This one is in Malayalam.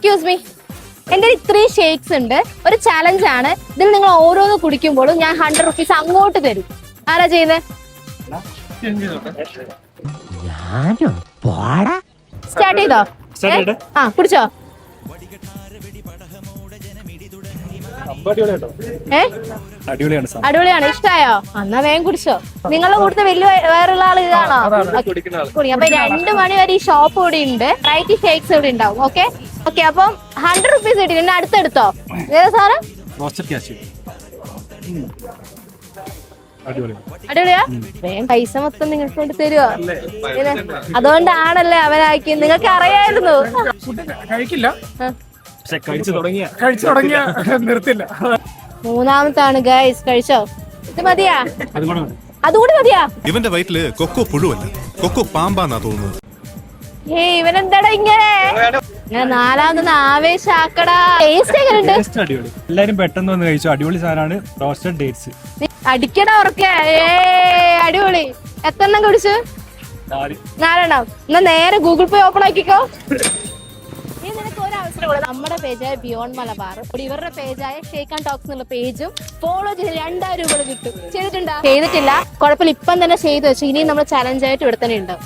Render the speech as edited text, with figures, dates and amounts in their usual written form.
എക്സ്ക്യൂസ് മീ, എന്റെ 3 ഷേക്സ് ഉണ്ട്. ഒരു ചാലഞ്ച് ആണ്. ഇതിൽ നിങ്ങൾ ഓരോന്ന് കുടിക്കുമ്പോഴും ഞാൻ 100 റുപ്പീസ് അങ്ങോട്ട് തരും. ആരാ ചെയ്യുന്നത്? സ്റ്റാർട്ട് ചെയ്തോ? കുടിച്ചോ? അടിപൊളിയാണ്. ഇഷ്ടായോ? എന്നാ വേഗം കുടിച്ചോ. നിങ്ങളുടെ കൂട്ടത്തിൽ വലിയ വേറുള്ള ആൾ ഇതാണോ? അപ്പൊ 2 മണി വരെ ഈ ഷോപ്പ് ഇവിടെ ഉണ്ട്. റൈറ്റ് ഷേക്സ് ഇവിടെ ഉണ്ടാവും. Okay okay. അപ്പം 100 റുപ്പീസ് കിട്ടി. പിന്നെ അടുത്തെടുത്തോ. ഏതാ സാറ്? അടിപൊളിയാ. വേഗം പൈസ മൊത്തം നിങ്ങൾക്ക് കൊണ്ട് തരുവോ? അതുകൊണ്ടാണല്ലേ അവരാക്കി. നിങ്ങൾക്ക് അറിയായിരുന്നു. കഴിക്കില്ല, കഴിച്ചു തുടങ്ങിയ നിർത്തില്ല. മൂന്നാമത്താണ് ഗൈസ്. കഴിച്ചോ? ഇത് മതിയാ? അതുകൂടി മതിയാ? ഇവന്റെ വയറ്റില് കൊക്കോ പുഴുവല്ല, കൊക്കോ പാമ്പാന്നാ തോന്നുന്നത്. ഇവനെന്താടാ ഇങ്ങനെ? നാലാമത് ആവേശാക്കടാ. ടേസ്റ്റ് എങ്ങനെയുണ്ട്? അടിപൊളി. എല്ലാരും പെട്ടെന്ന് വന്ന് കഴിച്ചു. അടിപൊളി സാധനമാണ് റോസ്റ്റഡ് ഡേറ്റ്സ്. അടിക്കടാ ഉറക്കെ. അടിപൊളി. എത്രണ്ണം കുടിച്ചു? 4 എന്നാ നേരെ ഗൂഗിൾ പേ ഓപ്പൺ ആക്കിക്കോ. നമ്മുടെ പേജായ ബിയോണ്ട് മലബാർ, ഇവരുടെ പേജായ ഷേക്ക് ആൻഡ് ടോക്സ് എന്നുള്ള പേജും ഫോളോ ചെയ്ത് 2000 രൂപ കിട്ടും. ചെയ്തിട്ടുണ്ടോ? ചെയ്തിട്ടില്ല, കുഴപ്പമില്ല. ഇപ്പം തന്നെ ചെയ്തു വെച്ചു. ഇനിയും നമ്മൾ ചലഞ്ച് ആയിട്ട് ഇവിടെ തന്നെ ഉണ്ടാവും.